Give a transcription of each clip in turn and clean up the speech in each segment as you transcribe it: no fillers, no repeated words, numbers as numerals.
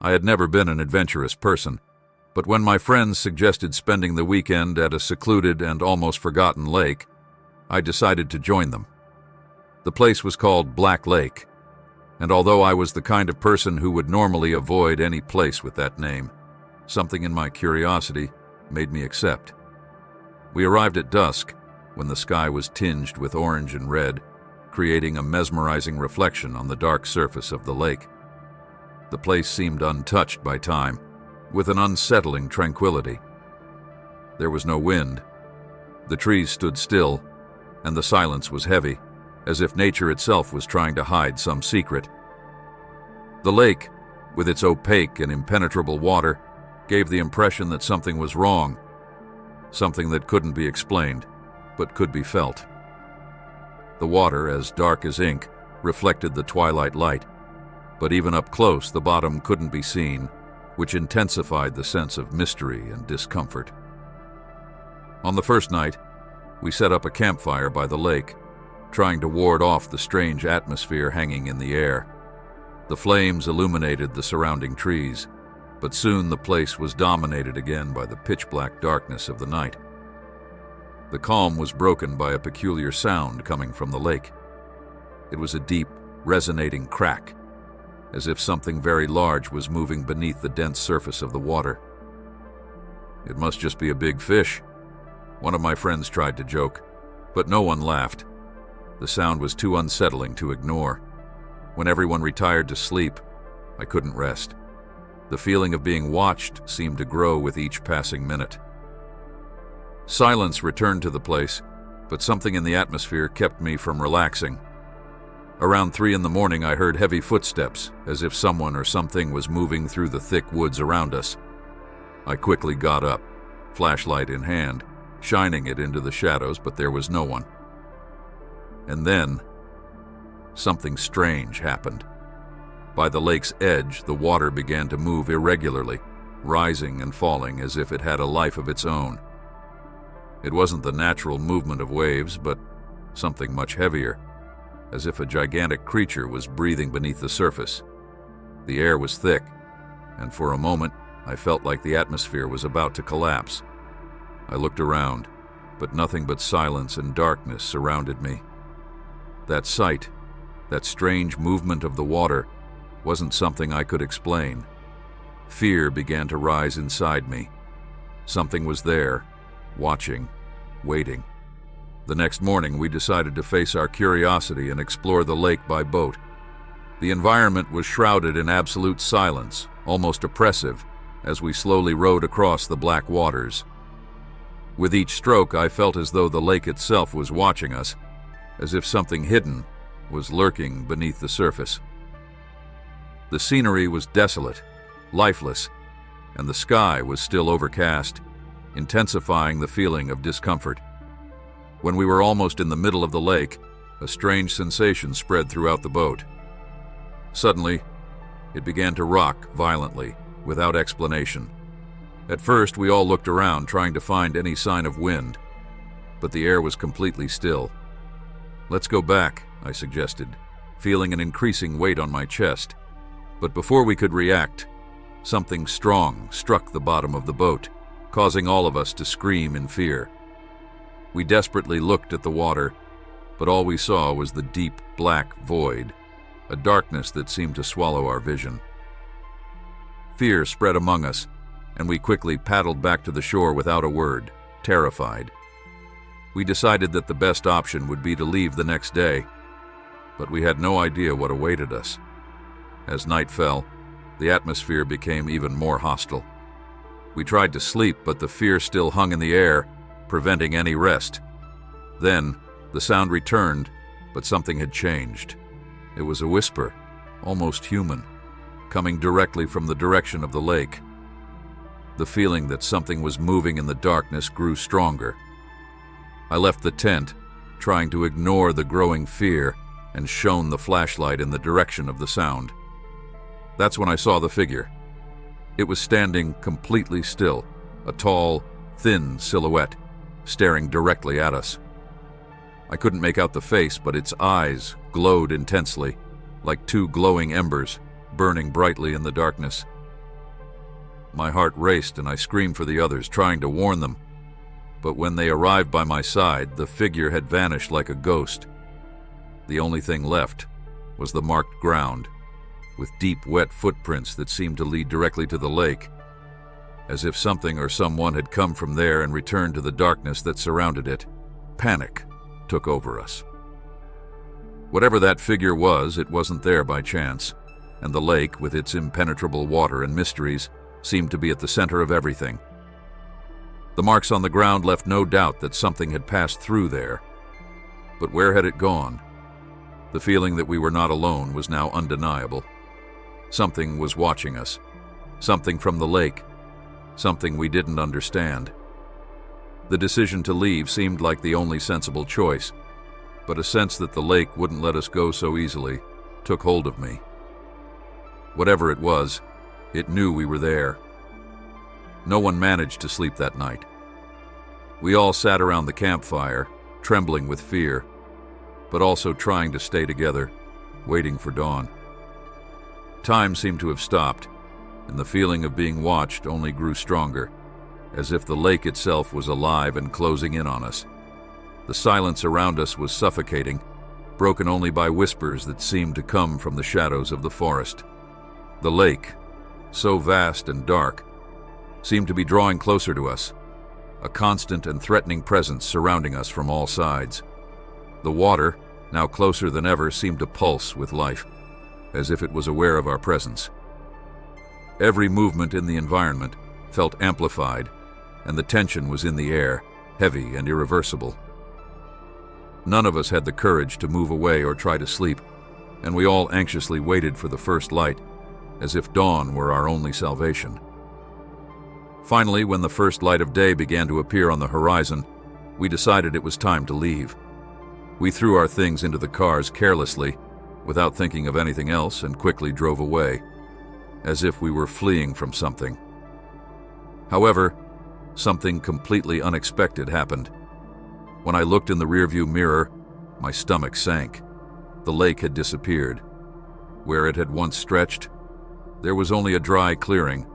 I had never been an adventurous person, but when my friends suggested spending the weekend at a secluded and almost forgotten lake, I decided to join them. The place was called Black Lake, and although I was the kind of person who would normally avoid any place with that name, something in my curiosity made me accept. We arrived at dusk, when the sky was tinged with orange and red, creating a mesmerizing reflection on the dark surface of the lake. The place seemed untouched by time, with an unsettling tranquility. There was no wind. The trees stood still, and the silence was heavy, as if nature itself was trying to hide some secret. The lake, with its opaque and impenetrable water, gave the impression that something was wrong, something that couldn't be explained, but could be felt. The water, as dark as ink, reflected the twilight light, but even up close the bottom couldn't be seen, which intensified the sense of mystery and discomfort. On the first night, we set up a campfire by the lake, trying to ward off the strange atmosphere hanging in the air. The flames illuminated the surrounding trees, but soon the place was dominated again by the pitch-black darkness of the night. The calm was broken by a peculiar sound coming from the lake. It was a deep, resonating crack, as if something very large was moving beneath the dense surface of the water. "It must just be a big fish," one of my friends tried to joke, but no one laughed. The sound was too unsettling to ignore. When everyone retired to sleep, I couldn't rest. The feeling of being watched seemed to grow with each passing minute. Silence returned to the place, but something in the atmosphere kept me from relaxing. Around 3 a.m, I heard heavy footsteps, as if someone or something was moving through the thick woods around us. I quickly got up, flashlight in hand, shining it into the shadows, but there was no one. And then, something strange happened. By the lake's edge, the water began to move irregularly, rising and falling as if it had a life of its own. It wasn't the natural movement of waves, but something much heavier, as if a gigantic creature was breathing beneath the surface. The air was thick, and for a moment I felt like the atmosphere was about to collapse. I looked around, but nothing but silence and darkness surrounded me. That sight, that strange movement of the water, wasn't something I could explain. Fear began to rise inside me. Something was there, watching, waiting. The next morning, we decided to face our curiosity and explore the lake by boat. The environment was shrouded in absolute silence, almost oppressive, as we slowly rowed across the black waters. With each stroke, I felt as though the lake itself was watching us, as if something hidden was lurking beneath the surface. The scenery was desolate, lifeless, and the sky was still overcast, intensifying the feeling of discomfort. When we were almost in the middle of the lake, a strange sensation spread throughout the boat. Suddenly, it began to rock violently, without explanation. At first, we all looked around, trying to find any sign of wind, but the air was completely still. "Let's go back," I suggested, feeling an increasing weight on my chest. But before we could react, something strong struck the bottom of the boat, causing all of us to scream in fear. We desperately looked at the water, but all we saw was the deep, black void, a darkness that seemed to swallow our vision. Fear spread among us, and we quickly paddled back to the shore without a word, terrified. We decided that the best option would be to leave the next day, but we had no idea what awaited us. As night fell, the atmosphere became even more hostile. We tried to sleep, but the fear still hung in the air, preventing any rest. Then, the sound returned, but something had changed. It was a whisper, almost human, coming directly from the direction of the lake. The feeling that something was moving in the darkness grew stronger. I left the tent, trying to ignore the growing fear, and shone the flashlight in the direction of the sound. That's when I saw the figure. It was standing completely still, a tall, thin silhouette, staring directly at us. I couldn't make out the face, but its eyes glowed intensely, like two glowing embers, burning brightly in the darkness. My heart raced and I screamed for the others, trying to warn them. But when they arrived by my side, the figure had vanished like a ghost. The only thing left was the marked ground, with deep, wet footprints that seemed to lead directly to the lake, as if something or someone had come from there and returned to the darkness that surrounded it. Panic took over us. Whatever that figure was, it wasn't there by chance, and the lake, with its impenetrable water and mysteries, seemed to be at the center of everything. The marks on the ground left no doubt that something had passed through there. But where had it gone? The feeling that we were not alone was now undeniable. Something was watching us. Something from the lake. Something we didn't understand. The decision to leave seemed like the only sensible choice, but a sense that the lake wouldn't let us go so easily took hold of me. Whatever it was, it knew we were there. No one managed to sleep that night. We all sat around the campfire, trembling with fear, but also trying to stay together, waiting for dawn. Time seemed to have stopped, and the feeling of being watched only grew stronger, as if the lake itself was alive and closing in on us. The silence around us was suffocating, broken only by whispers that seemed to come from the shadows of the forest. The lake, so vast and dark, seemed to be drawing closer to us, a constant and threatening presence surrounding us from all sides. The water, now closer than ever, seemed to pulse with life, as if it was aware of our presence. Every movement in the environment felt amplified, and the tension was in the air, heavy and irreversible. None of us had the courage to move away or try to sleep, and we all anxiously waited for the first light, as if dawn were our only salvation. Finally, when the first light of day began to appear on the horizon, we decided it was time to leave. We threw our things into the cars carelessly, without thinking of anything else, and quickly drove away, as if we were fleeing from something. However, something completely unexpected happened. When I looked in the rearview mirror, my stomach sank. The lake had disappeared. Where it had once stretched, there was only a dry clearing,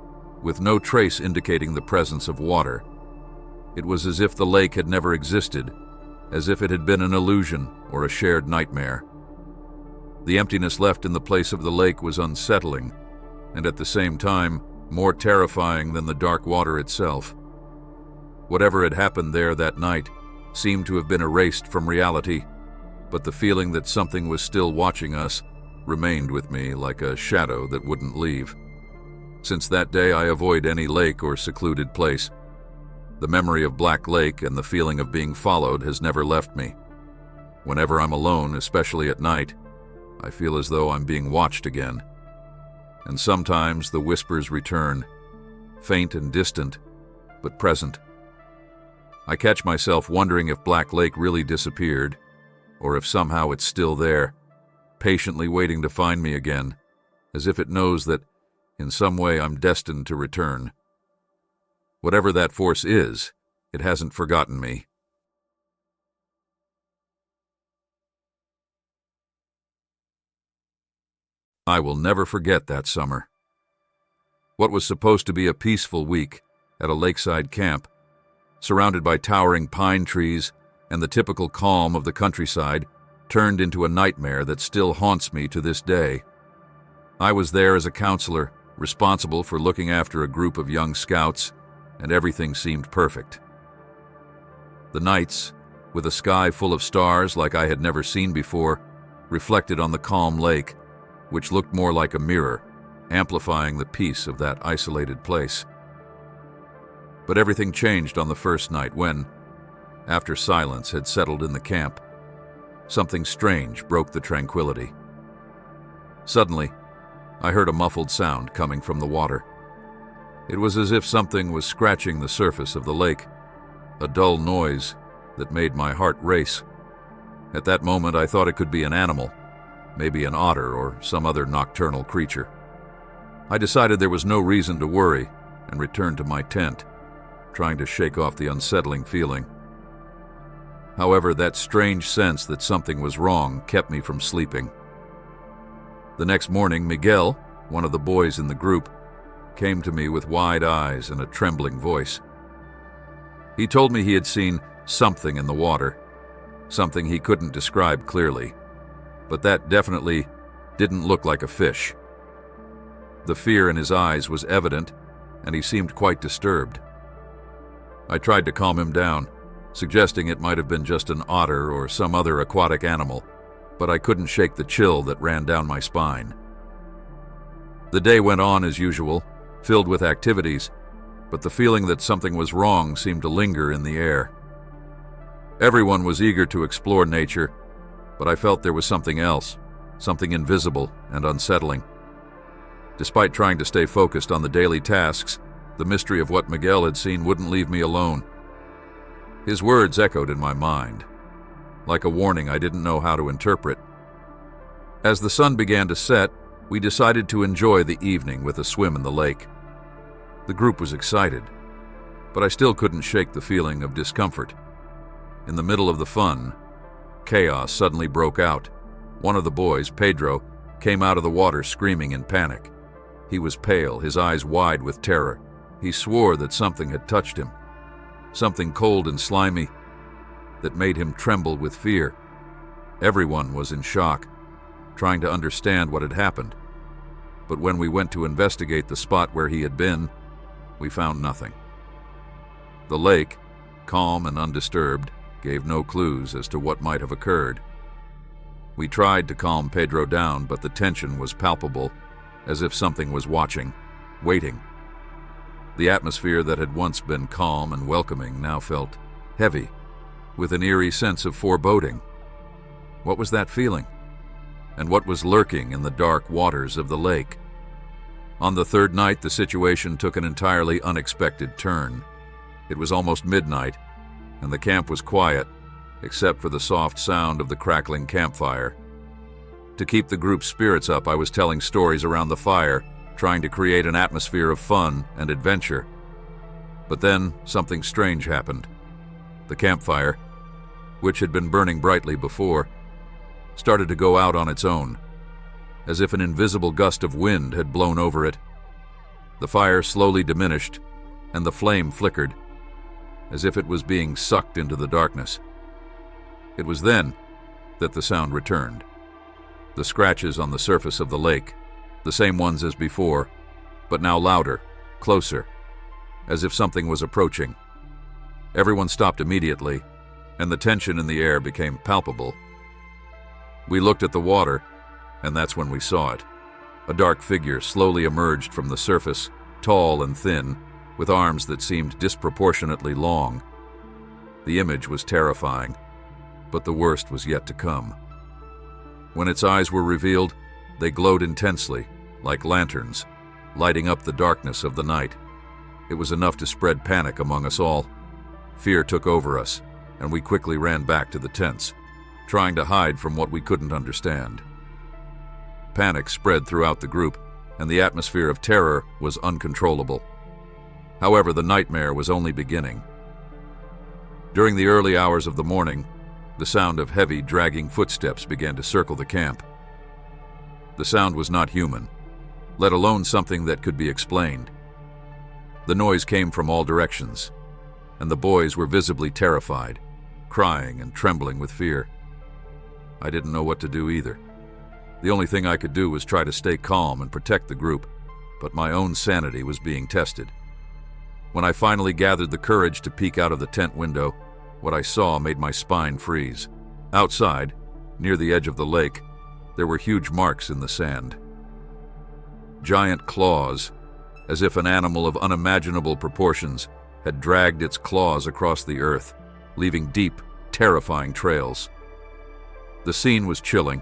with no trace indicating the presence of water. It was as if the lake had never existed, as if it had been an illusion or a shared nightmare. The emptiness left in the place of the lake was unsettling, and at the same time, more terrifying than the dark water itself. Whatever had happened there that night seemed to have been erased from reality, but the feeling that something was still watching us remained with me like a shadow that wouldn't leave. Since that day, I avoid any lake or secluded place. The memory of Black Lake and the feeling of being followed has never left me. Whenever I'm alone, especially at night, I feel as though I'm being watched again. And sometimes the whispers return, faint and distant, but present. I catch myself wondering if Black Lake really disappeared, or if somehow it's still there, patiently waiting to find me again, as if it knows that in some way I'm destined to return. Whatever that force is, it hasn't forgotten me. I will never forget that summer. What was supposed to be a peaceful week at a lakeside camp, surrounded by towering pine trees and the typical calm of the countryside, turned into a nightmare that still haunts me to this day. I was there as a counselor, responsible for looking after a group of young scouts, and everything seemed perfect. The nights, with a sky full of stars like I had never seen before, reflected on the calm lake, which looked more like a mirror, amplifying the peace of that isolated place. But everything changed on the first night when, after silence had settled in the camp, something strange broke the tranquility. Suddenly, I heard a muffled sound coming from the water. It was as if something was scratching the surface of the lake, a dull noise that made my heart race. At that moment, I thought it could be an animal, maybe an otter or some other nocturnal creature. I decided there was no reason to worry and returned to my tent, trying to shake off the unsettling feeling. However, that strange sense that something was wrong kept me from sleeping. The next morning, Miguel, one of the boys in the group, came to me with wide eyes and a trembling voice. He told me he had seen something in the water, something he couldn't describe clearly, but that definitely didn't look like a fish. The fear in his eyes was evident, and he seemed quite disturbed. I tried to calm him down, suggesting it might have been just an otter or some other aquatic animal, but I couldn't shake the chill that ran down my spine. The day went on as usual, filled with activities, but the feeling that something was wrong seemed to linger in the air. Everyone was eager to explore nature, but I felt there was something else, something invisible and unsettling. Despite trying to stay focused on the daily tasks, the mystery of what Miguel had seen wouldn't leave me alone. His words echoed in my mind, like a warning I didn't know how to interpret. As the sun began to set, we decided to enjoy the evening with a swim in the lake. The group was excited, but I still couldn't shake the feeling of discomfort. In the middle of the fun, chaos suddenly broke out. One of the boys, Pedro, came out of the water screaming in panic. He was pale, his eyes wide with terror. He swore that something had touched him, something cold and slimy that made him tremble with fear. Everyone was in shock, trying to understand what had happened. But when we went to investigate the spot where he had been, we found nothing. The lake, calm and undisturbed, gave no clues as to what might have occurred. We tried to calm Pedro down, but the tension was palpable, as if something was watching, waiting. The atmosphere that had once been calm and welcoming now felt heavy, with an eerie sense of foreboding. What was that feeling? And what was lurking in the dark waters of the lake? On the third night, the situation took an entirely unexpected turn. It was almost midnight, and the camp was quiet, except for the soft sound of the crackling campfire. To keep the group's spirits up, I was telling stories around the fire, trying to create an atmosphere of fun and adventure. But then something strange happened. The campfire, which had been burning brightly before, started to go out on its own, as if an invisible gust of wind had blown over it. The fire slowly diminished, and the flame flickered, as if it was being sucked into the darkness. It was then that the sound returned. The scratches on the surface of the lake, the same ones as before, but now louder, closer, as if something was approaching. Everyone stopped immediately, and the tension in the air became palpable. We looked at the water, and that's when we saw it. A dark figure slowly emerged from the surface, tall and thin, with arms that seemed disproportionately long. The image was terrifying, but the worst was yet to come. When its eyes were revealed, they glowed intensely, like lanterns, lighting up the darkness of the night. It was enough to spread panic among us all. Fear took over us, and we quickly ran back to the tents, trying to hide from what we couldn't understand. Panic spread throughout the group, and the atmosphere of terror was uncontrollable. However, the nightmare was only beginning. During the early hours of the morning, the sound of heavy, dragging footsteps began to circle the camp. The sound was not human, let alone something that could be explained. The noise came from all directions, and the boys were visibly terrified, crying and trembling with fear. I didn't know what to do either. The only thing I could do was try to stay calm and protect the group, but my own sanity was being tested. When I finally gathered the courage to peek out of the tent window, what I saw made my spine freeze. Outside, near the edge of the lake, there were huge marks in the sand. Giant claws, as if an animal of unimaginable proportions had dragged its claws across the earth, leaving deep, terrifying trails. The scene was chilling,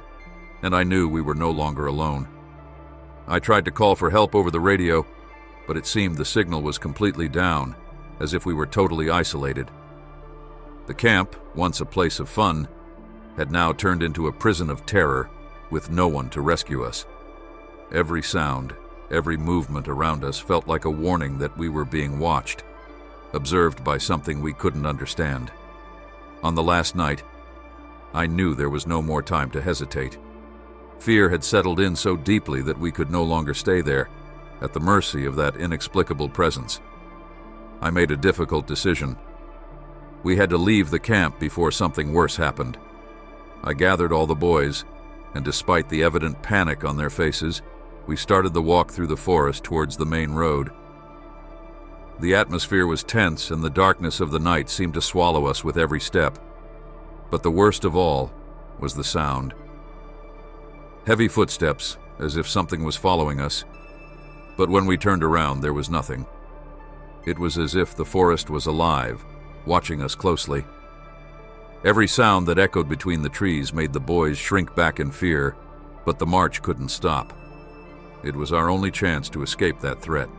and I knew we were no longer alone. I tried to call for help over the radio, but it seemed the signal was completely down, as if we were totally isolated. The camp, once a place of fun, had now turned into a prison of terror, with no one to rescue us. Every sound, every movement around us felt like a warning that we were being watched, observed by something we couldn't understand. On the last night, I knew there was no more time to hesitate. Fear had settled in so deeply that we could no longer stay there. at the mercy of that inexplicable presence. I made a difficult decision. We had to leave the camp before something worse happened. I gathered all the boys, and despite the evident panic on their faces, we started the walk through the forest towards the main road. The atmosphere was tense, and the darkness of the night seemed to swallow us with every step. But the worst of all was the sound. Heavy footsteps, as if something was following us. But when we turned around, there was nothing. It was as if the forest was alive, watching us closely. Every sound that echoed between the trees made the boys shrink back in fear, but the march couldn't stop. It was our only chance to escape that threat.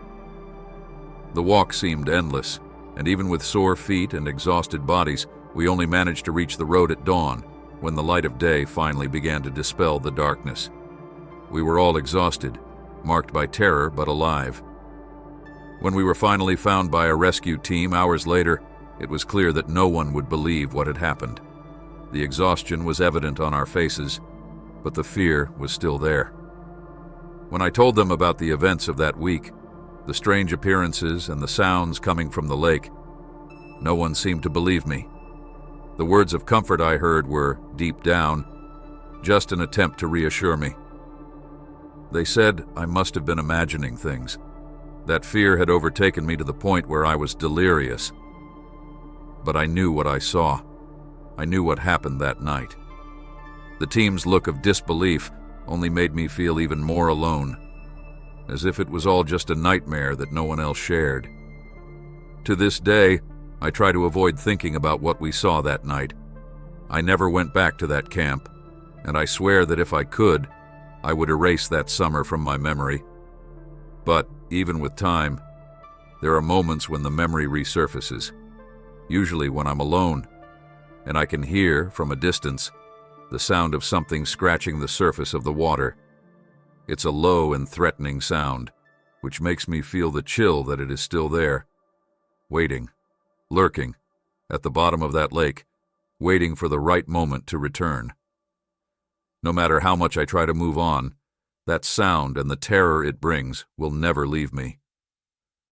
The walk seemed endless, and even with sore feet and exhausted bodies, we only managed to reach the road at dawn, when the light of day finally began to dispel the darkness. We were all exhausted, marked by terror but alive. When we were finally found by a rescue team hours later, it was clear that no one would believe what had happened. The exhaustion was evident on our faces, but the fear was still there. When I told them about the events of that week, the strange appearances and the sounds coming from the lake, no one seemed to believe me. The words of comfort I heard were, deep down, just an attempt to reassure me. They said I must have been imagining things. That fear had overtaken me to the point where I was delirious. But I knew what I saw. I knew what happened that night. The team's look of disbelief only made me feel even more alone, as if it was all just a nightmare that no one else shared. To this day, I try to avoid thinking about what we saw that night. I never went back to that camp, and I swear that if I could, I would erase that summer from my memory. But even with time, there are moments when the memory resurfaces, usually when I'm alone, and I can hear, from a distance, the sound of something scratching the surface of the water. It's a low and threatening sound, which makes me feel the chill that it is still there, waiting, lurking, at the bottom of that lake, waiting for the right moment to return. No matter how much I try to move on, that sound and the terror it brings will never leave me.